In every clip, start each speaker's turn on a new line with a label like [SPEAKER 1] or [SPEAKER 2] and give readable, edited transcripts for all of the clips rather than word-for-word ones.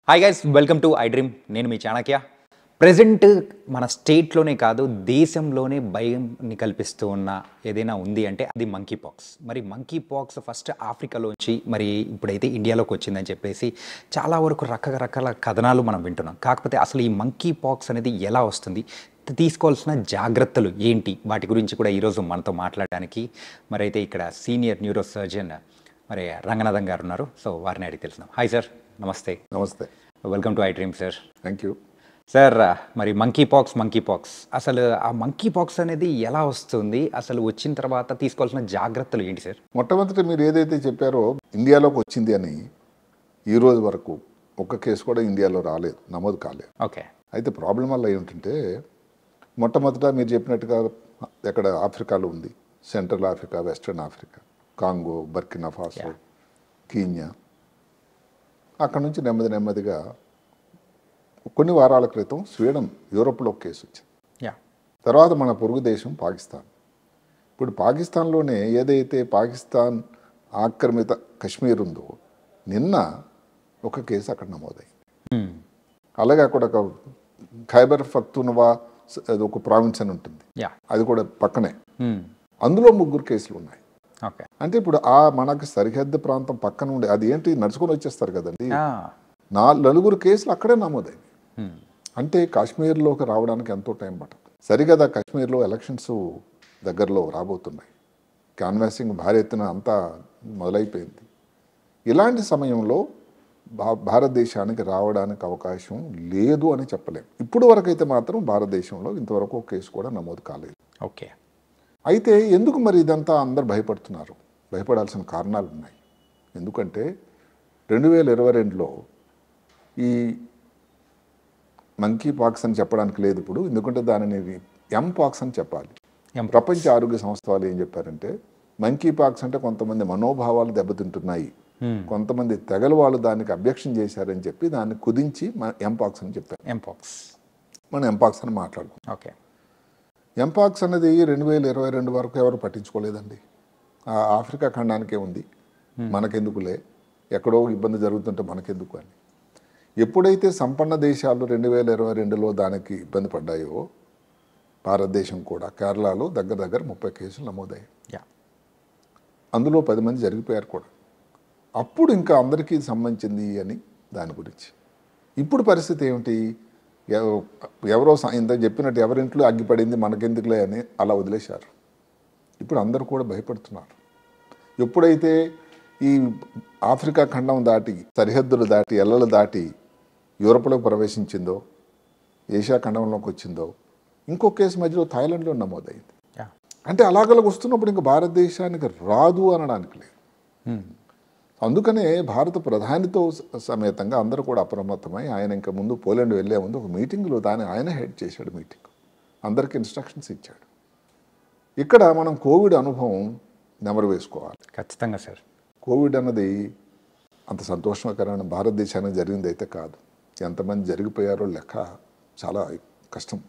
[SPEAKER 1] Hi guys, welcome to I dream. నేను మీ Chanakya. Present మన స్టేట్లోనే కాదు, దేశంలోనే భయంని కల్పిస్తూ ఉన్న ఏదైనా ఉంది అంటే అది మంకీ పాక్స్. మరి మంకీ పాక్స్ ఫస్ట్ ఆఫ్రికాలోంచి మరి ఇప్పుడైతే ఇండియాలోకి వచ్చిందని చెప్పేసి చాలా వరకు రకరకాల కథనాలు మనం వింటున్నాం. కాకపోతే అసలు ఈ మంకీ పాక్స్ అనేది ఎలా వస్తుంది, తీసుకోవాల్సిన జాగ్రత్తలు ఏంటి, వాటి గురించి కూడా ఈరోజు మనతో మాట్లాడడానికి మరి అయితే ఇక్కడ సీనియర్ న్యూరో సర్జన్ మరి రంగనాథం గారు ఉన్నారు. సో వారిని అడిగి తెలుసుకుందాం. హాయ్ సార్, నమస్తే.
[SPEAKER 2] నమస్తే.
[SPEAKER 1] Welcome to I dream sir.
[SPEAKER 2] Thank you
[SPEAKER 1] sir. మరి మంకీ పాక్స్ అసలు ఆ మంకీ పాక్స్ అనేది ఎలా వస్తుంది, అసలు వచ్చిన తర్వాత తీసుకోవాల్సిన జాగ్రత్తలు ఏంటి సార్?
[SPEAKER 2] మొట్టమొదటి మీరు ఏదైతే చెప్పారో ఇండియాలోకి వచ్చింది అని ఈ రోజు వరకు ఒక్క కేసు కూడా ఇండియాలో రాలేదు, నమోదు కాలేదు.
[SPEAKER 1] ఓకే.
[SPEAKER 2] అయితే ప్రాబ్లం వల్ల ఏమిటంటే మొట్టమొదట మీరు చెప్పినట్టుగా ఎక్కడ ఆఫ్రికాలో ఉంది, central Africa, western Africa, Congo, Burkina Faso, Kenya. అక్కడ నుంచి నెమ్మదిగా కొన్ని వారాల క్రితం స్వీడన్, యూరోప్లో ఒక కేసు వచ్చింది. తర్వాత మన పొరుగు దేశం పాకిస్తాన్. ఇప్పుడు పాకిస్తాన్లోనే ఏదైతే పాకిస్తాన్ ఆక్రమిత కశ్మీర్ ఉందో నిన్న ఒక కేసు అక్కడ నమోదైంది. అలాగే అక్కడ ఒక ఖైబర్ పఖ్తూన్వా ఒక ప్రావిన్స్ అని ఉంటుంది, అది కూడా పక్కనే. అందులో 3 కేసులు ఉన్నాయి. అంటే ఇప్పుడు మనకి సరిహద్దు ప్రాంతం పక్కన ఉండే అది ఏంటి నడుచుకొని వచ్చేస్తారు కదండి. 4 కేసులు అక్కడే నమోదైంది. అంటే కాశ్మీర్లోకి రావడానికి ఎంతో టైం పట్టదు. సరిగదా కాశ్మీర్లో ఎలక్షన్స్ దగ్గరలో రాబోతున్నాయి, క్యాన్వాసింగ్ భారీ ఎత్తున అంతా మొదలైపోయింది. ఇలాంటి సమయంలో భారతదేశానికి రావడానికి అవకాశం లేదు అని చెప్పలేము. ఇప్పుడు వరకైతే మాత్రం భారతదేశంలో ఇంతవరకు ఒక కేసు కూడా నమోదు కాలేదు.
[SPEAKER 1] ఓకే.
[SPEAKER 2] అయితే ఎందుకు మరి ఇదంతా అందరు భయపడుతున్నారు? భయపడాల్సిన కారణాలు ఉన్నాయి. ఎందుకంటే 2022లో ఈ మంకీ పాక్స్ అని చెప్పడానికి లేదు ఇప్పుడు, ఎందుకంటే దానిని ఎంపాక్స్ అని చెప్పాలి. ప్రపంచ ఆరోగ్య సంస్థ వాళ్ళు ఏం చెప్పారంటే మంకీ పాక్స్ అంటే కొంతమంది మనోభావాలు దెబ్బతింటున్నాయి, కొంతమంది తెగల వాళ్ళు దానికి అబ్జెక్షన్ చేశారని చెప్పి దాన్ని కుదించి ఎంపాక్స్ అని చెప్పారు. మనం ఎంపాక్స్ అని మాట్లాడుకుంటాం.
[SPEAKER 1] ఓకే.
[SPEAKER 2] ఎంపాక్స్ అనేది 2022 వరకు ఎవరు పట్టించుకోలేదండి. ఆఫ్రికా ఖండానికే ఉంది, మనకెందుకులే, ఎక్కడో ఇబ్బంది జరుగుతుంటే మనకెందుకు అని. ఎప్పుడైతే సంపన్న దేశాలు 2022లో దానికి ఇబ్బంది పడ్డాయో భారతదేశం కూడా కేరళలో దగ్గర 30 కేసులు నమోదయ్యాయి. అందులో 10 మంది జరిగిపోయారు కూడా. అప్పుడు ఇంకా అందరికీ సంబంధించింది అని దాని గురించి. ఇప్పుడు పరిస్థితి ఏమిటి? ఎవరో ఇంత చెప్పినట్టు ఎవరింట్లో అగ్గిపడింది మనకెందుకులే అని అలా వదిలేశారు. ఇప్పుడు అందరూ కూడా భయపడుతున్నారు. ఎప్పుడైతే ఈ ఆఫ్రికా ఖండం దాటి, సరిహద్దులు దాటి, ఎల్లలు దాటి యూరోప్లోకి ప్రవేశించిందో, ఏషియా ఖండంలోకి వచ్చిందో, ఇంకో కేసు మధ్యలో థాయిలాండ్లో నమోదైంది. అంటే అలాగలా వస్తున్నప్పుడు ఇంకా భారతదేశానికి రాదు అనడానికి లేదు. అందుకనే భారత ప్రధానితో సమేతంగా అందరూ కూడా అప్రమత్తమై ఆయన ఇంకా ముందు పోలాండ్ వెళ్ళే ముందు ఒక మీటింగ్లో ఆయన హెడ్ చేశాడు మీటింగ్, అందరికీ ఇన్స్ట్రక్షన్స్ ఇచ్చాడు. ఇక్కడ మనం కోవిడ్ అనుభవం నెమరు వేసుకోవాలి.
[SPEAKER 1] ఖచ్చితంగా సార్.
[SPEAKER 2] కోవిడ్ అన్నది అంత సంతోషకరమైన భారతదేశానికి జరిగింది అయితే కాదు. ఎంతమంది జరిగిపోయారో లెక్క చాలా కష్టం.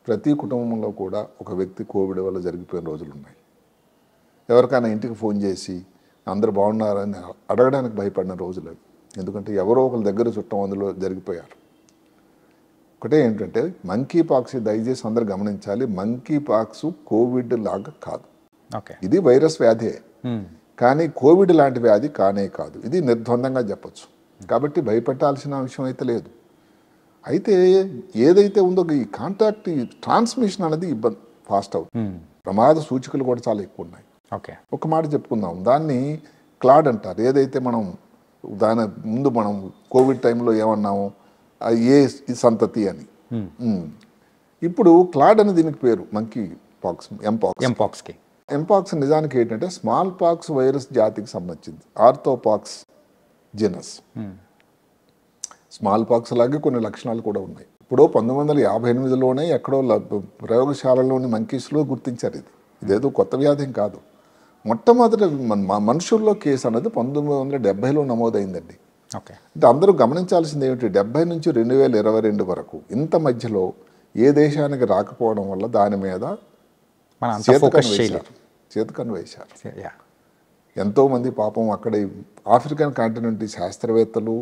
[SPEAKER 2] ప్రతి కుటుంబంలో కూడా ఒక వ్యక్తి కోవిడ్ వల్ల జరిగిపోయిన రోజులు ఉన్నాయి. ఎవరికైనా ఇంటికి ఫోన్ చేసి అందరు బాగున్నారని అడగడానికి భయపడిన రోజులు అవి. ఎందుకంటే ఎవరో ఒకరి దగ్గర చుట్టం అందులో జరిగిపోయారు. ఒకటే ఏంటంటే మంకీ పాక్స్, దయచేసి అందరు గమనించాలి, మంకీ పాక్స్ కోవిడ్ లాగా కాదు. ఇది వైరస్ వ్యాధే, కానీ కోవిడ్ లాంటి వ్యాధి కానే కాదు. ఇది నిర్ద్వందంగా చెప్పచ్చు. కాబట్టి భయపెట్టాల్సిన విషయం అయితే లేదు. అయితే ఏదైతే ఉందో ఈ కాంటాక్ట్, ఈ ట్రాన్స్మిషన్ అనేది ఇబ్బంది ఫాస్ట్ అవుతుంది. ప్రమాద సూచికలు కూడా చాలా ఎక్కువ ఉన్నాయి. ఒక మాట చెప్పుకుందాం, దాన్ని క్లాడ్ అంటారు. ఏదైతే మనం దాని ముందు మనం కోవిడ్ టైంలో ఏమన్నాము, ఏ సంతతి అని. ఇప్పుడు క్లాడ్ అని దీనికి పేరు, మంకీ పాక్స్, ఎంపాక్స్ నిజానికి ఏంటంటే స్మాల్ పాక్స్ వైరస్ జాతికి సంబంధించింది, ఆర్థోపాక్స్ జెనస్. స్మాల్ పాక్స్ లాగే కొన్ని లక్షణాలు కూడా ఉన్నాయి. ఇప్పుడు 1958లోనే ఎక్కడో ప్రయోగశాలలోని మంకీస్లో గుర్తించారు. ఇదేదో కొత్త వ్యాధి కాదు. మొట్టమొదటి మనుషుల్లో కేసు అనేది 1970లో నమోదైందండి. అంటే అందరూ గమనించాల్సింది ఏమిటి, 70 నుంచి 2022 వరకు ఇంత మధ్యలో ఏ దేశానికి రాకపోవడం వల్ల దాని మీద చేతకన్ను వేశారు. ఎంతోమంది పాపం అక్కడ ఆఫ్రికన్ కాంటినెంట్ శాస్త్రవేత్తలు,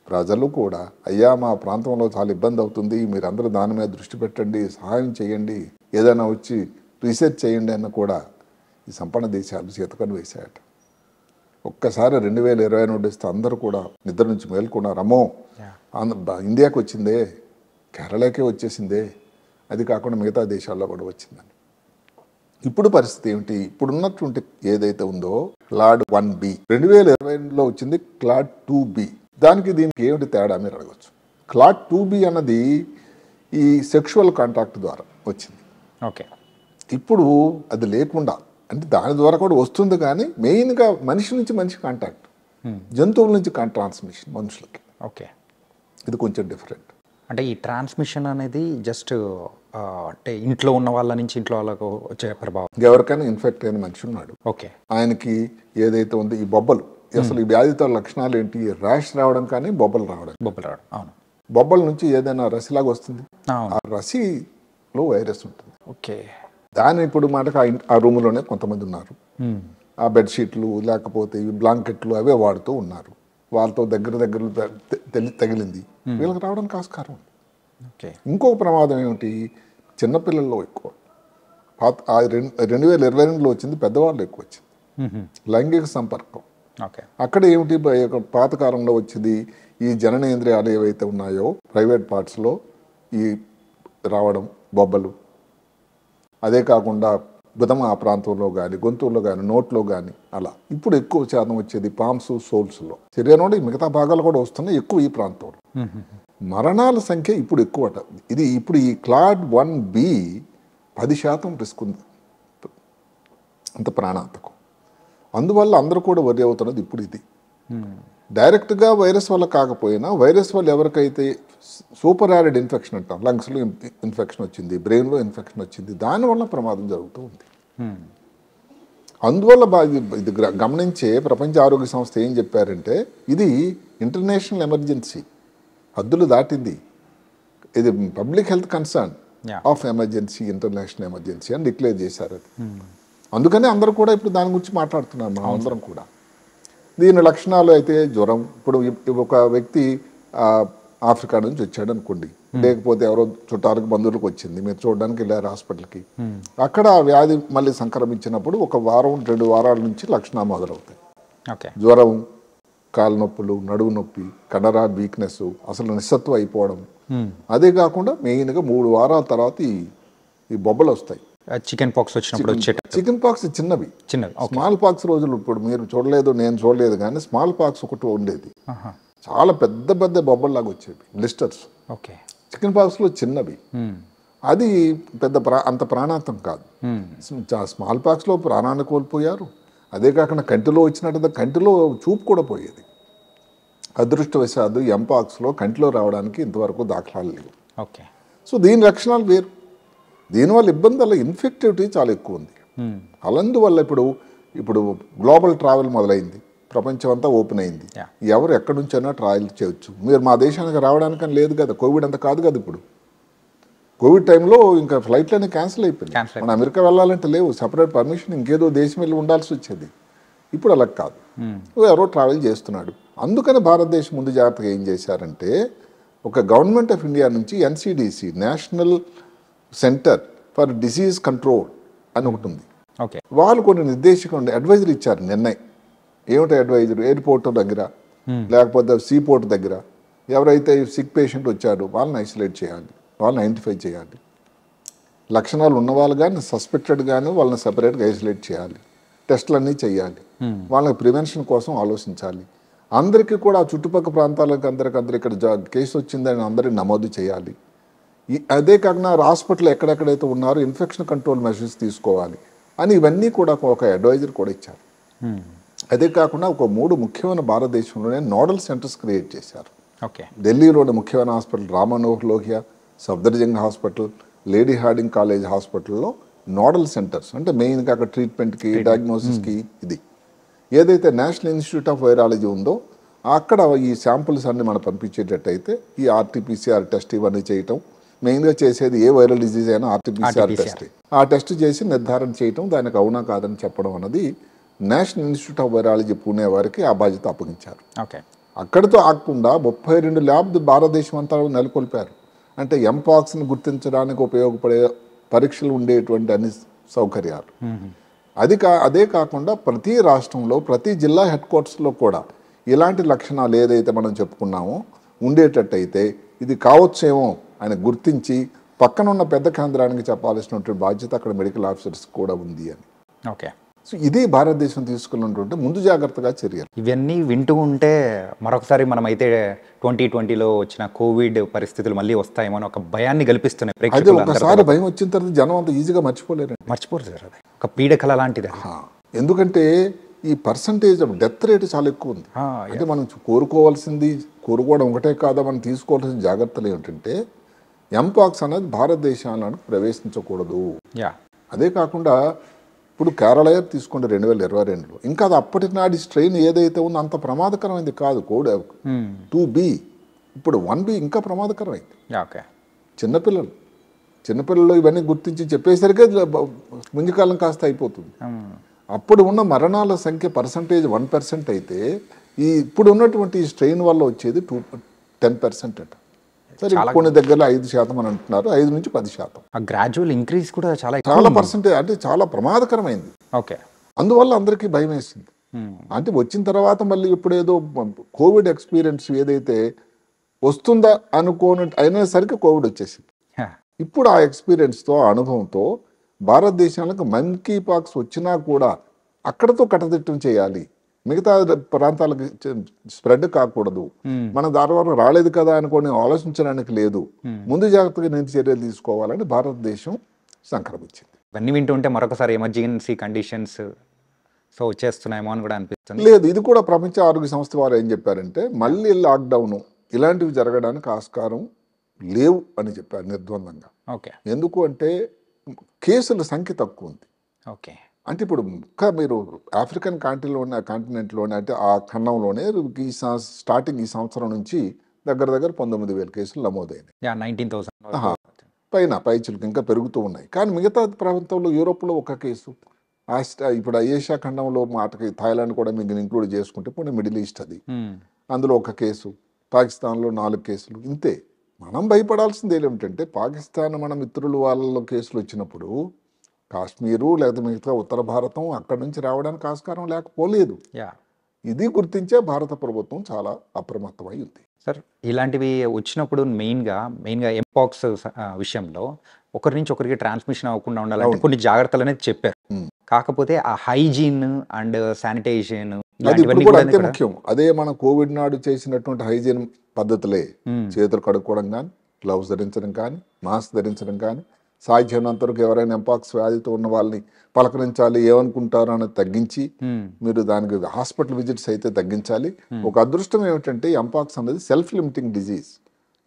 [SPEAKER 2] ప్రజలు కూడా అయ్యా మా ప్రాంతంలో చాలా ఇబ్బంది అవుతుంది, మీరందరూ దాని మీద దృష్టి పెట్టండి, సహాయం చేయండి, ఏదైనా వచ్చి రీసెర్చ్ చేయండి అన్న కూడా ఈ సంపన్న దేశాలు చేతకని వేశాయట. ఒక్కసారి 2020 నుండి వస్తే అందరూ కూడా నిద్ర నుంచి మేల్కొన్నారు. అమ్మో ఇండియాకి వచ్చిందే, కేరళకే వచ్చేసిందే, అది కాకుండా మిగతా దేశాల్లో కూడా వచ్చిందని. ఇప్పుడు పరిస్థితి ఏమిటి? ఇప్పుడున్నటువంటి ఏదైతే ఉందో క్లాడ్ 1B 2020లో వచ్చింది, క్లాడ్ 2B. దానికి దీనికి ఏమిటి తేడా మీరు అడగచ్చు. క్లాడ్ 2B అన్నది ఈ సెక్షువల్ కాంటాక్ట్ ద్వారా వచ్చింది.
[SPEAKER 1] ఓకే,
[SPEAKER 2] ఇప్పుడు అది లేకుండా, అంటే దాని ద్వారా కూడా వస్తుంది, కానీ మెయిన్గా మనిషి నుంచి మనిషి కాంటాక్ట్, జంతువుల నుంచి ట్రాన్స్మిషన్ మనుషులకి.
[SPEAKER 1] ఓకే,
[SPEAKER 2] ఇది కొంచెం డిఫరెంట్.
[SPEAKER 1] అంటే ఈ ట్రాన్స్మిషన్ అనేది జస్ట్ అంటే ఇంట్లో ఉన్న వాళ్ళ నుంచి ఇంట్లో వాళ్ళకు వచ్చే ప్రభావం.
[SPEAKER 2] ఎవరికైనా ఇన్ఫెక్ట్ అయిన మనిషి ఉన్నాడు,
[SPEAKER 1] ఓకే,
[SPEAKER 2] ఆయనకి ఏదైతే ఉందో ఈ బొబ్బలు, అసలు ఈ వ్యాధితో లక్షణాలు ఏంటి? ర్యాష్ రావడం కానీ బొబ్బలు రావడం.
[SPEAKER 1] అవును.
[SPEAKER 2] బొబ్బల నుంచి ఏదైనా రసిలాగా వస్తుంది,
[SPEAKER 1] అవును.
[SPEAKER 2] ఆ రసిలో వైరస్ ఉంటుంది.
[SPEAKER 1] ఓకే,
[SPEAKER 2] దాని ఇప్పుడు మాటకు ఆ రూమ్లోనే కొంతమంది ఉన్నారు, ఆ బెడ్షీట్లు లేకపోతే ఈ బ్లాంకెట్లు అవే వాడుతూ ఉన్నారు, వాళ్ళతో దగ్గర తగిలింది, వీళ్ళకి రావడానికి ఆస్కారం ఉంది.
[SPEAKER 1] ఓకే,
[SPEAKER 2] ఇంకొక ప్రమాదం ఏమిటి? చిన్నపిల్లల్లో ఎక్కువ, 2022లో వచ్చింది, పెద్దవాళ్ళు ఎక్కువ వచ్చింది లైంగిక సంపర్కం.
[SPEAKER 1] ఓకే,
[SPEAKER 2] అక్కడ ఏమిటి? పాతకాలంలో వచ్చింది ఈ జననేంద్రియాలు ఏవైతే ఉన్నాయో ప్రైవేట్ పార్ట్స్లో ఈ రావడం బొబ్బలు, అదే కాకుండా బుధమ ఆ ప్రాంతంలో కానీ గొంతుల్లో కానీ నోట్లో కానీ అలా. ఇప్పుడు ఎక్కువ శాతం వచ్చేది పామ్స్, సోల్స్లో, శరీరంలో మిగతా భాగాలు కూడా వస్తున్నాయి, ఎక్కువ ఈ ప్రాంతంలో. మరణాల సంఖ్య ఇప్పుడు ఎక్కువట. ఇది ఇప్పుడు ఈ క్లాడ్ 1B 10% రిస్క్ ఉంది, అంత ప్రాణాంతకం. అందువల్ల అందరూ కూడా వరి అవుతున్నది ఇప్పుడు ఇది. డైరెక్ట్గా వైరస్ వల్ల కాకపోయినా వైరస్ వల్ల ఎవరికైతే సూపర్ యారిడ్ ఇన్ఫెక్షన్ అంటాం, లంగ్స్లో ఇన్ఫెక్షన్ వచ్చింది, బ్రెయిన్లో ఇన్ఫెక్షన్ వచ్చింది, దానివల్ల ప్రమాదం జరుగుతూ ఉంది. అందువల్ల ఇది గమనించే ప్రపంచ ఆరోగ్య సంస్థ ఏం చెప్పారంటే ఇది ఇంటర్నేషనల్ ఎమర్జెన్సీ, హద్దులు దాటింది, ఇది public health concern of emergency, international emergency అని డిక్లేర్ చేశారు. అందుకని అందరూ కూడా ఇప్పుడు దాని గురించి మాట్లాడుతున్నారు, మనం అందరం కూడా. దీని లక్షణాలు అయితే జ్వరం, ఇప్పుడు ఒక వ్యక్తి ఆఫ్రికా నుంచి వచ్చాడు అనుకోండి, లేకపోతే ఎవరో చుట్టాలకు బంధువులకు వచ్చింది, మీరు చూడడానికి వెళ్ళారు హాస్పిటల్కి, అక్కడ ఆ వ్యాధి మళ్ళీ సంక్రమించినప్పుడు 1 వారం 2 వారాల నుంచి లక్షణాలు మొదలవుతాయి. జ్వరం, కాలు నొప్పులు, నడువు నొప్పి, కండరా వీక్నెస్, అసలు నిస్సత్వం అయిపోవడం. అదే కాకుండా మెయిన్గా 3 వారాల తర్వాత ఈ బొబ్బలు వస్తాయి.
[SPEAKER 1] చికెన్ పాక్స్ వచ్చినప్పుడు
[SPEAKER 2] చికెన్ పాక్స్ చిన్నవి, స్మాల్ పాక్స్ రోజులు ఇప్పుడు మీరు చూడలేదు, నేను చూడలేదు, కానీ స్మాల్ పాక్స్ ఒకటి ఉండేది, చాలా పెద్ద పెద్ద బొబ్బల్లాగా వచ్చేవి, బ్లిస్టర్స్.
[SPEAKER 1] ఓకే,
[SPEAKER 2] చికెన్ పాక్స్లో చిన్నవి, అది పెద్ద అంత ప్రాణాంతం కాదు. స్మాల్ పాక్స్లో ప్రాణాన్ని కోల్పోయారు. అదే కాకుండా కంటిలో వచ్చినట్టు కంటిలో చూపు కూడా పోయేది. అదృష్టవశాత్తు ఎంపాక్స్లో కంటిలో రావడానికి ఇంతవరకు దాఖలాలు లేవు.
[SPEAKER 1] ఓకే,
[SPEAKER 2] సో దీని లక్షణాలు వేరు. దీనివల్ల ఇబ్బంది వల్ల ఇన్ఫెక్టివిటీ చాలా ఎక్కువ ఉంది. అలాందువల్ల ఇప్పుడు గ్లోబల్ ట్రావెల్ మొదలైంది, ప్రపంచం అంతా ఓపెన్ అయింది, ఎవరు ఎక్కడి నుంచైనా ట్రావెల్ చేయొచ్చు. మీరు మా దేశానికి రావడానికని లేదు కదా, కోవిడ్ అంత కాదు కదా. ఇప్పుడు కోవిడ్ టైంలో ఇంకా ఫ్లైట్లన్నీ క్యాన్సిల్ అయిపోయింది, మన అమెరికా వెళ్ళాలంటే లేవు, సపరేట్ పర్మిషన్, ఇంకేదో దేశం వెళ్ళి ఉండాల్సి వచ్చేది. ఇప్పుడు అలా కాదు, ఎవరో ట్రావెల్ చేస్తున్నాడు. అందుకని భారతదేశం ముందు జాగ్రత్తగా ఏం చేశారంటే, ఒక గవర్నమెంట్ ఆఫ్ ఇండియా నుంచి NCDC, national centre for disease control అని ఒకటి ఉంది. వాళ్ళు కొన్ని నిర్దేశికంగా అడ్వైజరీ ఇచ్చారు. నిర్ణయం ఏమిటి అడ్వైజరీ? ఎయిర్పోర్ట్ దగ్గర లేకపోతే సీపోర్ట్ దగ్గర ఎవరైతే సిక్ పేషెంట్ వచ్చాడో వాళ్ళని ఐసోలేట్ చేయాలి, వాళ్ళని ఐడెంటిఫై చేయాలి, లక్షణాలు ఉన్నవాళ్ళు కానీ సస్పెక్టెడ్ కానీ వాళ్ళని సపరేట్గా ఐసోలేట్ చేయాలి, టెస్టులు అన్నీ చేయాలి, వాళ్ళకి ప్రివెన్షన్ కోసం ఆలోచించాలి. అందరికీ కూడా ఆ చుట్టుపక్కల ప్రాంతాలకు అందరికీ ఇక్కడ కేసు వచ్చిందని అందరికీ నమోదు చేయాలి. అదే కాకుండా హాస్పిటల్ ఎక్కడెక్కడైతే ఉన్నారో ఇన్ఫెక్షన్ కంట్రోల్ మెజర్స్ తీసుకోవాలి అని ఇవన్నీ కూడా ఒక అడ్వైజర్ కూడా ఇచ్చారు. అదే కాకుండా ఒక 3 ముఖ్యమైన భారతదేశంలోనే నోడల్ సెంటర్స్ క్రియేట్ చేశారు. ఢిల్లీలోని ముఖ్యమైన hospital Ram Manohar Lohia, Safdarjung hospital, lady Hardinge college హాస్పిటల్లో నోడల్ సెంటర్స్, అంటే మెయిన్గా అక్కడ ట్రీట్మెంట్కి, డయాగ్నోసిస్కి. ఇది ఏదైతే నేషనల్ ఇన్స్టిట్యూట్ ఆఫ్ వైరాలజీ ఉందో అక్కడ ఈ శాంపుల్స్ అన్ని మనం పంపించేటట్టయితే ఈ RT-PCR టెస్ట్ ఇవన్నీ చేయటం, మెయిన్గా చేసేది ఏ వైరల్ డిజీజ్ అయినా RT-PCR టెస్ట్, ఆ టెస్ట్ చేసి నిర్ధారణ చేయటం, దానికి అవునా కాదని చెప్పడం అన్నది national institute of virology Pune వారికి ఆ బాధ్యత అప్పగించారు. అక్కడితో ఆగకుండా 32 ల్యాబ్లు భారతదేశం అంతా నెలకొల్పారు. అంటే ఎంపాక్స్ని గుర్తించడానికి ఉపయోగపడే పరీక్షలు ఉండేటువంటి అన్ని సౌకర్యాలు. అదే కాకుండా ప్రతి రాష్ట్రంలో ప్రతి జిల్లా హెడ్ క్వార్టర్స్లో కూడా ఇలాంటి లక్షణాలు ఏదైతే మనం చెప్పుకున్నామో ఉండేటట్టయితే ఇది కావచ్చేమో అని గుర్తించి పక్కన ఉన్న పెద్ద కేంద్రానికి చెప్పాల్సినటువంటి బాధ్యత అక్కడ మెడికల్ ఆఫీసర్స్ కూడా ఉంది అని.
[SPEAKER 1] ఓకే.
[SPEAKER 2] సో ఇది భారతదేశం తీసుకున్నటువంటి ముందు జాగ్రత్తగా చర్యలు.
[SPEAKER 1] ఇవన్నీ వింటూ ఉంటే మరొకసారి మనమైతే 2020లో వచ్చిన కోవిడ్ పరిస్థితులు మళ్ళీ వస్తాయేమో అని ఒక భయాన్ని కల్పిస్తున్నాయి
[SPEAKER 2] అదే
[SPEAKER 1] ప్రేక్షకులు.
[SPEAKER 2] ఒకసారి భయం వచ్చిన తర్వాత జనం అంత ఈజీగా మర్చిపోలేరు.
[SPEAKER 1] మర్చిపోరు సార్, అది ఒక పీడకల లాంటిది.
[SPEAKER 2] ఎందుకంటే ఈ పర్సంటేజ్ ఆఫ్ డెత్ రేట్ చాలా ఎక్కువ ఉంది. అంటే మనం కోరుకోవడం ఒకటే కాదా, మనం తీసుకోవాల్సిన జాగ్రత్తలు ఏమిటంటే ఎంపాక్స్ అనేది భారతదేశాలను ప్రవేశించకూడదు. అదే కాకుండా ఇప్పుడు కేరళ తీసుకోండి 2022లో, ఇంకా అది అప్పటి నాటి స్ట్రెయిన్ ఏదైతే ఉందో అంత ప్రమాదకరమైంది కాదు కోడ్ 2B. ఇప్పుడు 1B ఇంకా ప్రమాదకరమైంది. చిన్నపిల్లలు ఇవన్నీ గుర్తించి చెప్పేసరికి ముందుకాలం కాస్త అయిపోతుంది. అప్పుడు ఉన్న మరణాల సంఖ్య పర్సంటేజ్ 1% అయితే ఇప్పుడు ఉన్నటువంటి స్ట్రెయిన్ వల్ల వచ్చేది 10% అట. సరే, కొన్ని దగ్గర 5% అని అంటున్నారు, 5 నుంచి 10%.
[SPEAKER 1] గ్రాడ్యువల్ ఇంక్రీజ్ కూడా
[SPEAKER 2] చాలా పర్సెంటేజ్, అంటే చాలా ప్రమాదకరమైంది.
[SPEAKER 1] ఓకే.
[SPEAKER 2] అందువల్ల అందరికీ భయం వేసింది. అంటే వచ్చిన తర్వాత మళ్ళీ ఇప్పుడు ఏదో కోవిడ్ ఎక్స్పీరియన్స్ ఏదైతే వస్తుందా అయినా సరికి కోవిడ్ వచ్చేసింది. ఇప్పుడు ఆ ఎక్స్పీరియన్స్తో, ఆ అనుభవంతో భారతదేశానికి మంకీ పాక్స్ వచ్చినా కూడా అక్కడతో కట్టదిట్టం చేయాలి, మిగతా ప్రాంతాలకు స్ప్రెడ్ కాకూడదు, మన దాని వరకు రాలేదు కదా అనుకోని ఆలోచించడానికి లేదు, ముందు జాగ్రత్తగా నేను చర్యలు తీసుకోవాలని భారతదేశం సంక్రమించింది.
[SPEAKER 1] ఇవన్నీ వింటుంటే మరొకసారి ఎమర్జెన్సీ కండిషన్స్ సో వచ్చేస్తున్నాయేమో అని కూడా అనిపిస్తుంది.
[SPEAKER 2] లేదు, ఇది కూడా ప్రపంచ ఆరోగ్య సంస్థ వారు ఏం చెప్పారంటే మళ్ళీ లాక్డౌన్ ఇలాంటివి జరగడానికి ఆస్కారం లేవు అని చెప్పారు నిర్ద్వందంగా.
[SPEAKER 1] ఓకే.
[SPEAKER 2] ఎందుకు అంటే కేసుల సంఖ్య తక్కువ ఉంది.
[SPEAKER 1] ఓకే.
[SPEAKER 2] అంటే ఇప్పుడు ఇంకా మీరు ఆఫ్రికన్ కాంటినెంట్లోనే అంటే ఆ ఖండంలోనే స్టార్టింగ్ ఈ సంవత్సరం నుంచి దగ్గర 19,000 కేసులు నమోదైనాయి.
[SPEAKER 1] 19,000
[SPEAKER 2] పైచులకు ఇంకా పెరుగుతూ ఉన్నాయి. కానీ మిగతా ప్రాంతంలో యూరోప్లో ఒక కేసు, ఇప్పుడు ఏషియా ఖండంలో మాటకి థాయిలాండ్ కూడా మీకు ఇంక్లూడ్ చేసుకుంటే ఇప్పుడు మిడిల్ ఈస్ట్ అది, అందులో ఒక కేసు, పాకిస్తాన్లో 4 కేసులు, ఇంతే. మనం భయపడాల్సింది ఏమిటంటే పాకిస్తాన్ మన మిత్రులు వాళ్ళలో కేసులు వచ్చినప్పుడు కాశ్మీరు లేదా మిగతా ఉత్తర భారతం అక్కడి నుంచి రావడానికి ఆస్కారం లేకపోలేదు. ఇది గుర్తించే భారత ప్రభుత్వం చాలా అప్రమత్తమై ఉంది.
[SPEAKER 1] సార్, ఇలాంటివి వచ్చినప్పుడు మెయిన్గా ఎంపాక్స్ విషయంలో ఒకరి నుంచి ఒకరికి ట్రాన్స్మిషన్ అవ్వకుండా ఉండాలంటే కొన్ని జాగ్రత్తలు అనేది చెప్పారు. కాకపోతే ఆ హైజీన్ అండ్ శానిటైజేషన్
[SPEAKER 2] అంతే ముఖ్యం. అదే మన కోవిడ్ నాడు చేసినటువంటి హైజీన్ పద్ధతులే, చేతులు కడుక్కోవడం కానీ, గ్లౌస్ ధరించడం కానీ, మాస్క్ ధరించడం కానీ, సాధ్యమైనంత వరకు ఎవరైనా ఎంపాక్స్ వ్యాధితో ఉన్న వాళ్ళని పలకరించాలి, ఏమనుకుంటారో అనేది తగ్గించి మీరు దానికి హాస్పిటల్ విజిట్స్ అయితే తగ్గించాలి. ఒక అదృష్టం ఏమిటంటే ఎంపాక్స్ అనేది సెల్ఫ్ లిమిటింగ్ డిజీజ్.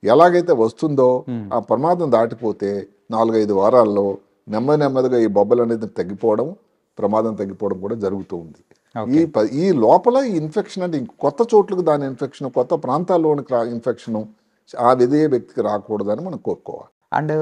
[SPEAKER 2] ఎలాగైతే వస్తుందో ఆ ప్రమాదం దాటిపోతే 4-5 వారాల్లో నెమ్మదిగా ఈ బొబ్బలు అనేది తగ్గిపోవడం, ప్రమాదం తగ్గిపోవడం కూడా జరుగుతూ ఉంది. ఈ లోపల ఈ ఇన్ఫెక్షన్ అంటే కొత్త చోట్లకు దాని ఇన్ఫెక్షన్, కొత్త ప్రాంతాల్లోని ఇన్ఫెక్షన్ ఆ విధే వ్యక్తికి రాకూడదని మనం కోరుకోవాలి.
[SPEAKER 1] అండ్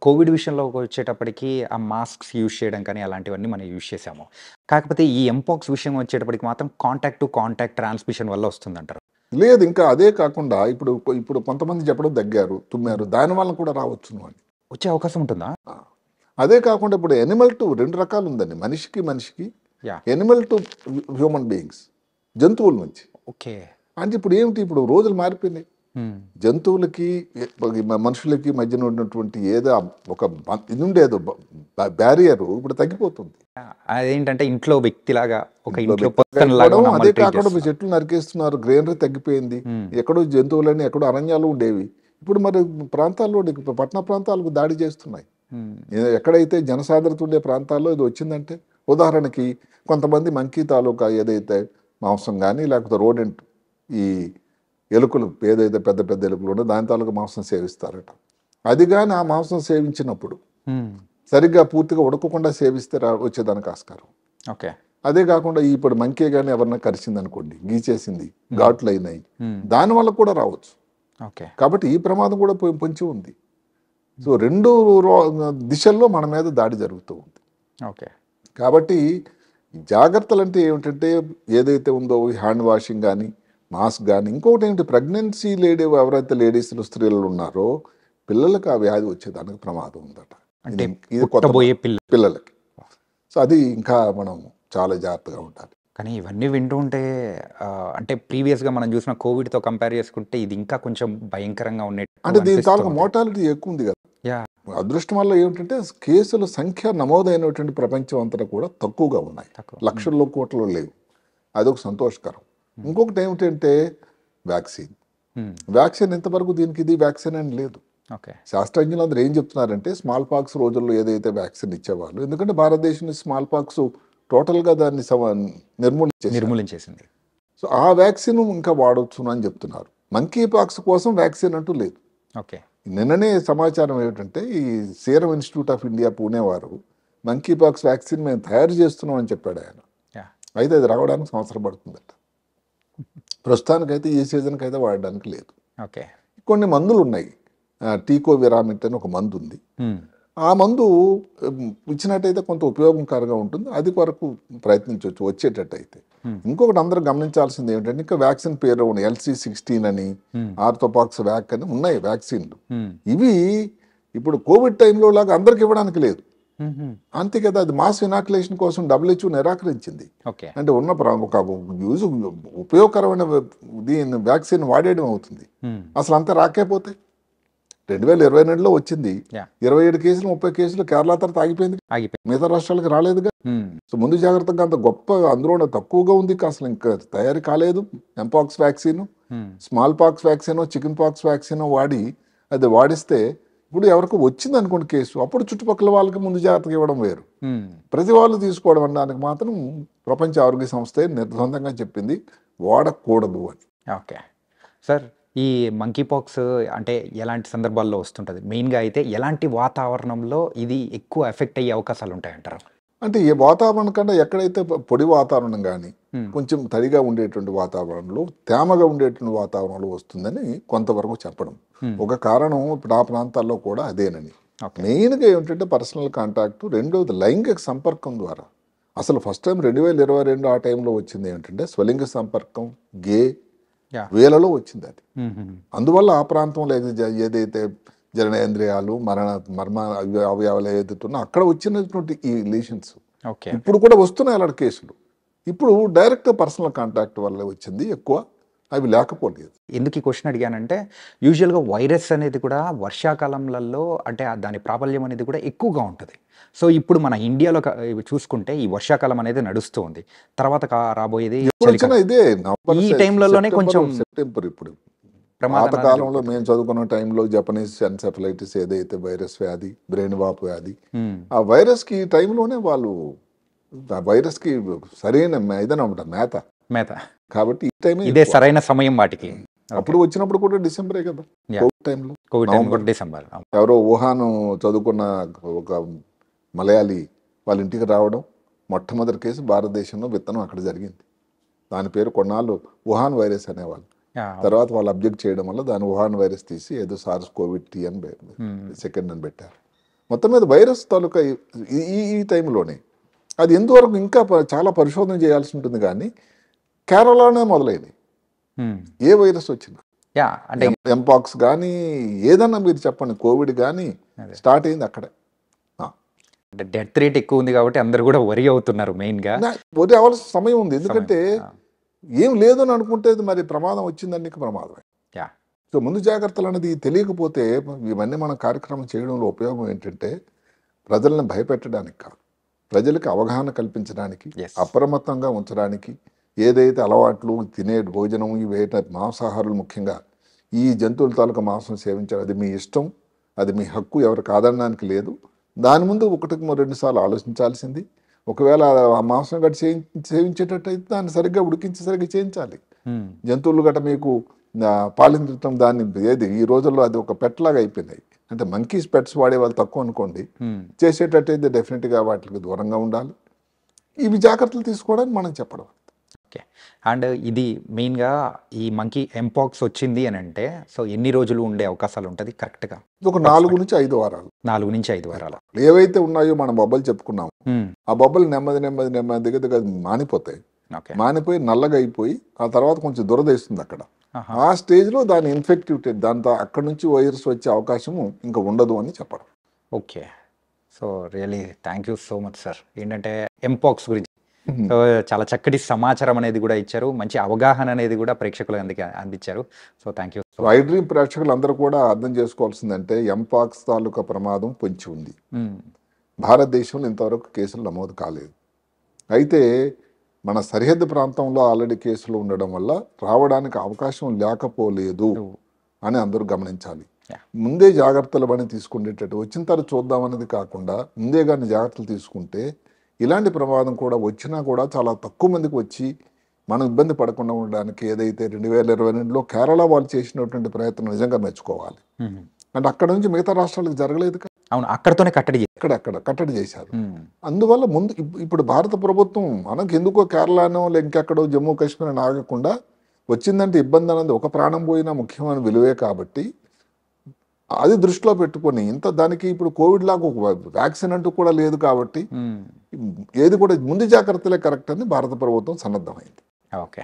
[SPEAKER 1] కోవిడ్ విషయంలో వచ్చేటప్పటికి ఆ మాస్క్స్ యూజ్ చేయడం కానీ అలాంటివన్నీ మనం యూజ్ చేసాము. కాకపోతే ఈ ఎంపాక్స్ విషయం వచ్చేటప్పటికి మాత్రం కాంటాక్ట్ టు కాంటాక్ట్ ట్రాన్స్మిషన్ వల్ల వస్తుందంటారు.
[SPEAKER 2] లేదు, ఇంకా అదే కాకుండా ఇప్పుడు కొంతమంది చెప్పడం దగ్గారు, తుమ్మారు, దానివల్ల కూడా రావచ్చు అని
[SPEAKER 1] వచ్చే అవకాశం ఉంటుందా?
[SPEAKER 2] అదే కాకుండా ఇప్పుడు ఎనిమల్ టు 2 రకాలు ఉందండి, మనిషికి ఎనిమల్ టు హ్యూమన్ బీయింగ్స్, జంతువుల నుంచి.
[SPEAKER 1] ఓకే.
[SPEAKER 2] అంటే ఇప్పుడు ఏమిటి, ఇప్పుడు రోజులు మారిపోయినాయి. జంతువులకి మనుషులకి మధ్యన ఉన్నటువంటి ఏదో ఒక ఇది ఉండేదో బ్యారియర్ ఇప్పుడు తగ్గిపోతుంది.
[SPEAKER 1] అదేంటంటే ఇంట్లో వ్యక్తిలాగా
[SPEAKER 2] అదే కాకుండా మీ చెట్లు నరికేస్తున్నారు, గ్రీనరీ తగ్గిపోయింది, ఎక్కడో జంతువులని ఎక్కడో అరణ్యాలు ఉండేవి ఇప్పుడు మరి ప్రాంతాల్లో పట్టణ ప్రాంతాలకు దాడి చేస్తున్నాయి. ఎక్కడైతే జనసాంద్రత ఉండే ప్రాంతాల్లో ఇది వచ్చిందంటే, ఉదాహరణకి కొంతమంది మంకీ తాలూకా ఏదైతే మాంసం కానీ లేకపోతే రోడెంట్ ఈ ఎలుకలు ఏదైతే పెద్ద పెద్ద ఎలుకలు ఉండో దాని తాలూకా మాంసం సేవిస్తారట. అది కానీ ఆ మాంసం సేవించినప్పుడు సరిగ్గా పూర్తిగా ఉడకకుండా సేవిస్తే వచ్చేదానికి ఆస్కారం.
[SPEAKER 1] ఓకే.
[SPEAKER 2] అదే కాకుండా ఇప్పుడు మంకీ కానీ ఎవరన్నా కరిచింది అనుకోండి, గీచేసింది, ఘాట్లు అయినాయి, దానివల్ల కూడా రావచ్చు. కాబట్టి ఈ ప్రమాదం కూడా పొంచి ఉంది. సో 2 దిశల్లో మన మీద దాడి జరుగుతూ ఉంది. కాబట్టి జాగ్రత్తలు అంటే ఏమిటంటే ఏదైతే ఉందో హ్యాండ్ వాషింగ్ కానీ మాస్క్ కానీ ఇంకొకటి ఏంటి ప్రెగ్నెన్సీ ఎవరైతే స్త్రీలు ఉన్నారో పిల్లలకు ఆ వ్యాధి వచ్చేదానికి ప్రమాదం ఉందట.
[SPEAKER 1] అంటే
[SPEAKER 2] ఇది కొత్త
[SPEAKER 1] పుట్టబోయే
[SPEAKER 2] పిల్లలకి. సో అది ఇంకా మనం చాలా జాగ్రత్తగా ఉండాలి.
[SPEAKER 1] కానీ ఇవన్నీ వింటూ ఉంటే అంటే ప్రీవియస్గా మనం చూసిన కోవిడ్తో కంపేర్ చేసుకుంటే ఇది ఇంకా కొంచెం భయంకరంగా
[SPEAKER 2] అంటే దీని తాలూకా
[SPEAKER 1] ఉన్నట్టు.
[SPEAKER 2] మోర్టాలిటీ ఎక్కువ ఉంది కదా.
[SPEAKER 1] యా.
[SPEAKER 2] అదృష్టం వల్ల ఏమిటంటే కేసుల సంఖ్య నమోదైనటువంటి ప్రపంచం అంతా కూడా తక్కువగా ఉన్నాయి,
[SPEAKER 1] తక్కువ.
[SPEAKER 2] లక్షల్లో కోట్లు లేవు. అదొక సంతోషకరం. ఇంకొకటి ఏమిటంటే వ్యాక్సిన్. వ్యాక్సిన్ ఇంతవరకు దీనికి ఇది వ్యాక్సిన్ అని లేదు.
[SPEAKER 1] ఓకే.
[SPEAKER 2] శాస్త్రజ్ఞులు అందరూ ఏం చెప్తున్నారంటే స్మాల్ పాక్స్ రోజుల్లో ఏదైతే వ్యాక్సిన్ ఇచ్చేవాళ్ళు, ఎందుకంటే భారతదేశం స్మాల్ పాక్స్ టోటల్గా దాన్ని
[SPEAKER 1] నిర్మూలించేసింది.
[SPEAKER 2] సో ఆ వ్యాక్సిన్ ఇంకా వాడవచ్చు అని చెప్తున్నారు. మంకీ పాక్స్ కోసం వ్యాక్సిన్ అంటూ లేదు.
[SPEAKER 1] ఓకే.
[SPEAKER 2] నిన్ననే సమాచారం ఏమిటంటే ఈ serum institute of India Pune వారు మంకీ పాక్స్ వ్యాక్సిన్ మేము తయారు చేస్తున్నాం అని చెప్పాడు ఆయన.
[SPEAKER 1] యా.
[SPEAKER 2] అయితే అది రావడానికి సంవత్సరం పడుతుందట. ప్రస్తుతానికైతే ఈ సీజన్కి అయితే వాడడానికి లేదు.
[SPEAKER 1] ఓకే.
[SPEAKER 2] కొన్ని మందులు ఉన్నాయి. టీకో విరామిట్ అని ఒక మందు ఉంది. ఆ మందు ఇచ్చినట్టయితే కొంత ఉపయోగకరంగా ఉంటుంది. అది వరకు ప్రయత్నించవచ్చు వచ్చేటట్టయితే. ఇంకొకటి అందరూ గమనించాల్సింది ఏమిటంటే ఇంకా వ్యాక్సిన్ పేరు ఉన్నాయి. LC16 అని, ఆర్థోపాక్స్ వ్యాక్ అని ఉన్నాయి వ్యాక్సిన్లు. ఇవి ఇప్పుడు కోవిడ్ టైంలో లాగా అందరికి ఇవ్వడానికి లేదు. అంతే కదా, అది మాస్ ఇనాక్యులేషన్ కోసం WHO నిరాకరించింది.
[SPEAKER 1] ఓకే.
[SPEAKER 2] అంటే ఉన్న ఒక ఉపయోగకరమైన దీని వ్యాక్సిన్ వాడేయడం అవుతుంది. అసలు అంతా రాకపోతే 2022లో వచ్చింది. 27 కేసులు 30 కేసులు కేరళ తర్వాత ఆగిపోయింది. మిగతా రాష్ట్రాలకు రాలేదుగా. సో ముందు జాగ్రత్తగా అంత గొప్ప అందులో తక్కువగా ఉంది, అసలు ఇంకా తయారీ కాలేదు. Mpox vaccine, small pox vaccine, chicken pox vaccine వాడి అది వాడిస్తే ఇప్పుడు ఎవరికి వచ్చింది అనుకోండి కేసు, అప్పుడు చుట్టుపక్కల వాళ్ళకి ముందు జాగ్రత్తగా ఇవ్వడం వేరు. ప్రతి వాళ్ళు తీసుకోవడం అనడానికి మాత్రం ప్రపంచ ఆరోగ్య సంస్థ నిర్బంధంగా చెప్పింది వాడకూడదు అని.
[SPEAKER 1] ఓకే సార్, ఈ మంకీ పాక్స్ అంటే ఎలాంటి సందర్భాల్లో వస్తుంటుంది? మెయిన్గా అయితే ఎలాంటి వాతావరణంలో ఇది ఎక్కువ ఎఫెక్ట్ అయ్యే అవకాశాలు ఉంటాయంటారు?
[SPEAKER 2] అంటే ఏ వాతావరణం కన్నా ఎక్కడైతే పొడి వాతావరణం కానీ కొంచెం తడిగా ఉండేటువంటి వాతావరణంలో, తేమగా ఉండేటువంటి వాతావరణంలో వస్తుందని కొంతవరకు చెప్పడం ఒక కారణం. ఇప్పుడు ఆ ప్రాంతాల్లో కూడా అదేనని. మెయిన్గా ఏమిటంటే పర్సనల్ కాంటాక్ట్, రెండవది లైంగిక సంపర్కం ద్వారా. అసలు ఫస్ట్ టైం 2022 ఆ టైంలో వచ్చింది ఏంటంటే స్వలింగ సంపర్కం, గే వేలలో వచ్చింది అది. అందువల్ల ఆ ప్రాంతంలో ఏదైతే జననేంద్రియాలు మర్మ అవయవాలు ఏదైతే ఉన్నా అక్కడ వచ్చినటువంటి ఈ లీషన్స్ ఇప్పుడు కూడా వస్తున్నాయి అలాంటి కేసులు. ఇప్పుడు డైరెక్ట్ పర్సనల్ కాంటాక్ట్ వల్ల వచ్చింది ఎక్కువ, అవి లేకపోలేదు.
[SPEAKER 1] ఎందుకు ఈ క్వశ్చన్ అడిగానంటే యూజువల్గా వైరస్ అనేది కూడా వర్షాకాలంలో అంటే దాని ప్రాబల్యం అనేది కూడా ఎక్కువగా ఉంటుంది. సో ఇప్పుడు మన ఇండియాలో చూసుకుంటే ఈ వర్షాకాలం అనేది నడుస్తూ ఉంది, తర్వాత రాబోయేది
[SPEAKER 2] ఇదే
[SPEAKER 1] ఈ టైంలోనే కొంచెం
[SPEAKER 2] సెప్టెంబర్. ఇప్పుడు పాతకాలంలో మేము చదువుకున్న టైంలో జపనీస్ ఎన్సెఫలైటిస్ ఏదైతే వైరస్ వ్యాధి, బ్రెయిన్ వాపు వ్యాధి, ఆ వైరస్ కి టైంలోనే వాళ్ళు ఆ వైరస్ కి సరైన ఇదనమాట మేత. కాబట్టి ఈ టైం
[SPEAKER 1] ఇదే సరైన సమయం వాటికి.
[SPEAKER 2] అప్పుడు వచ్చినప్పుడు కూడా డిసెంబరే కదా, కోవిడ్ టైంలో
[SPEAKER 1] డిసెంబర్.
[SPEAKER 2] ఎవరో వుహాన్ చదువుకున్న ఒక మలయాళీ వాళ్ళ ఇంటికి రావడం, మొట్టమొదటి కేసు భారతదేశంలో విత్తనం అక్కడ జరిగింది. దాని పేరు కొన్నాళ్ళు వుహాన్ వైరస్ అనేవాళ్ళు. తర్వాత వాళ్ళు అబ్జెక్ట్ చేయడం వల్ల దాని వుహాన్ వైరస్ తీసి ఏదో సార్స్ కోవిడ్-T అని సెకండ్ అని పెట్టారు. మొత్తం మీద వైరస్ తాలూకా ఈ టైంలోనే అది ఎంతవరకు ఇంకా చాలా పరిశోధన చేయాల్సి ఉంటుంది. కానీ కేరళలోనే మొదలైంది ఏ వైరస్ వచ్చింది. ఎంపాక్స్ కానీ ఏదన్నా మీరు చెప్పండి, కోవిడ్ కానీ స్టార్ట్ అయింది అక్కడే.
[SPEAKER 1] డెత్ రేట్ ఎక్కువ ఉంది కాబట్టి అందరు కూడా వరి అవుతున్నారు. మెయిన్గా
[SPEAKER 2] వరి అవ్వాల్సిన సమయం ఉంది, ఎందుకంటే ఏం లేదు అని అనుకుంటే మరి ప్రమాదం వచ్చిందని ప్రమాదమే. సో ముందు జాగ్రత్తలు అనేది తెలియకపోతే ఇవన్నీ మన కార్యక్రమం చేయడంలో ఉపయోగం ఏంటంటే ప్రజలను భయపెట్టడానికి కాదు, ప్రజలకు అవగాహన కల్పించడానికి, అప్రమత్తంగా ఉంచడానికి. ఏదైతే అలవాట్లు, తినే భోజనం, ఇవి మాంసాహారులు ముఖ్యంగా ఈ జంతువుల తాలూకా మాంసం సేవించాలి, అది మీ ఇష్టం, అది మీ హక్కు, ఎవరు కాదనడానికి లేదు. దాని ముందు 1-2 సార్లు ఆలోచించాల్సింది. ఒకవేళ ఆ మాంసం గట్టి సేవించేటట్టయితే దాన్ని సరిగ్గా ఉడికించి సరిగ్గా చేయించాలి. జంతువులు గట్ట మీకు పాలించడం దాన్ని ఏది ఈ రోజుల్లో అది ఒక పెట్ లాగా అయిపోయినాయి. అంటే మంకీస్ పెట్స్ వాడే వాళ్ళు తక్కువ అనుకోండి, చేసేటట్టయితే డెఫినెట్గా వాటికి దూరంగా ఉండాలి. ఇవి జాగ్రత్తలు తీసుకోవడానికి మనం చెప్పడం.
[SPEAKER 1] ఓకే. అండ్ ఇది మెయిన్గా ఈ మంకీ ఎంపాక్స్ వచ్చింది అని అంటే సో ఎన్ని రోజులు ఉండే అవకాశాలు ఉంటుంది కరెక్ట్గా?
[SPEAKER 2] ఒక 4 నుంచి 5 వారాలు.
[SPEAKER 1] 4 నుంచి 5 వారాలు.
[SPEAKER 2] ఏవైతే ఉన్నాయో మనం బొబ్బలు చెప్పుకున్నాము, ఆ బొబ్బలు నెమ్మదిగా మానిపోతాయి.
[SPEAKER 1] ఓకే.
[SPEAKER 2] మానిపోయి నల్లగా అయిపోయి ఆ తర్వాత కొంచెం దురదేస్తుంది అక్కడ. ఆ స్టేజ్లో దాని ఇన్ఫెక్టివిటీ దాంతో అక్కడ నుంచి వైరస్ వచ్చే అవకాశము ఇంకా ఉండదు అని చెప్పడం.
[SPEAKER 1] Okay. So really thank you so much sir. ఏంటంటే ఎంపాక్స్ గురించి సో చాలా చక్కటి సమాచారం అనేది కూడా ఇచ్చారు. మంచి అవగాహన అనేది కూడా ప్రేక్షకులకు అందించారు. So thank you so
[SPEAKER 2] iDream ప్రేక్షకులందరూ కూడా అర్థం చేసుకోవాల్సిందంటే ఎంపాక్స్ తాలూకా ప్రమాదం పొంచి ఉంది. భారతదేశంలో ఇంతవరకు కేసులు నమోదు కాలేదు. అయితే మన సరిహద్దు ప్రాంతంలో ఆల్రెడీ కేసులు ఉండడం వల్ల రావడానికి అవకాశం లేకపోలేదు అని అందరూ గమనించాలి. ముందే జాగ్రత్తలు పని తీసుకునేటట్టు వచ్చిన తర్వాత చూద్దామన్నది కాకుండా ముందే కానీ జాగ్రత్తలు తీసుకుంటే ఇలాంటి ప్రమాదం కూడా వచ్చినా కూడా చాలా తక్కువ మందికి వచ్చి మనం ఇబ్బంది పడకుండా ఉండడానికి ఏదైతే 2022లో కేరళ వాళ్ళు చేసినటువంటి ప్రయత్నం నిజంగా మెచ్చుకోవాలి. అంటే అక్కడ నుంచి మిగతా రాష్ట్రాలకు జరగలేదు కదా.
[SPEAKER 1] అవును, అక్కడతోనే కట్టడి
[SPEAKER 2] అక్కడ కట్టడి చేశారు. అందువల్ల ముందు ఇప్పుడు భారత ప్రభుత్వం మనకు ఎందుకో కేరళనో ఇంకెక్కడో జమ్మూ కాశ్మీర్ అని ఆగకుండా వచ్చిందంటే ఇబ్బంది అన్నది ఒక ప్రాణం పోయినా ముఖ్యమైన విలువే కాబట్టి అది దృష్టిలో పెట్టుకొని దానికి ఇప్పుడు కోవిడ్ లాగా ఒక వ్యాక్సిన్ అంటూ కూడా లేదు కాబట్టి ఏది కూడా ముందు జాగ్రత్తలే కరెక్ట్ అని భారత ప్రభుత్వం సన్నద్ధమైంది.
[SPEAKER 1] Okay,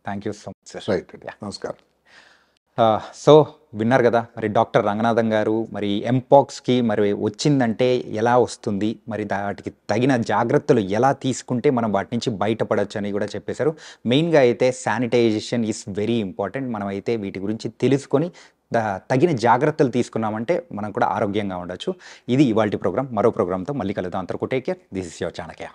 [SPEAKER 1] thank you so much sir.
[SPEAKER 2] Right, నమస్కారం.
[SPEAKER 1] సో విన్నారు కదా మరి డాక్టర్ రంగనాథన్ గారు మరి ఎంపాక్స్కి మరి వచ్చిందంటే ఎలా వస్తుంది, మరి వాటికి తగిన జాగ్రత్తలు ఎలా తీసుకుంటే మనం వాటి నుంచి బయటపడవచ్చు అని కూడా చెప్పేశారు. మెయిన్గా అయితే శానిటైజేషన్ ఈజ్ వెరీ ఇంపార్టెంట్. మనం అయితే వీటి గురించి తెలుసుకొని తగిన జాగ్రత్తలు తీసుకున్నామంటే మనం కూడా ఆరోగ్యంగా ఉండొచ్చు. ఇది ఇవాల్టి ప్రోగ్రామ్. మరో ప్రోగ్రామ్తో మళ్ళీ కలుద్దాం. అంతవరకు take care. This is your Chanakya.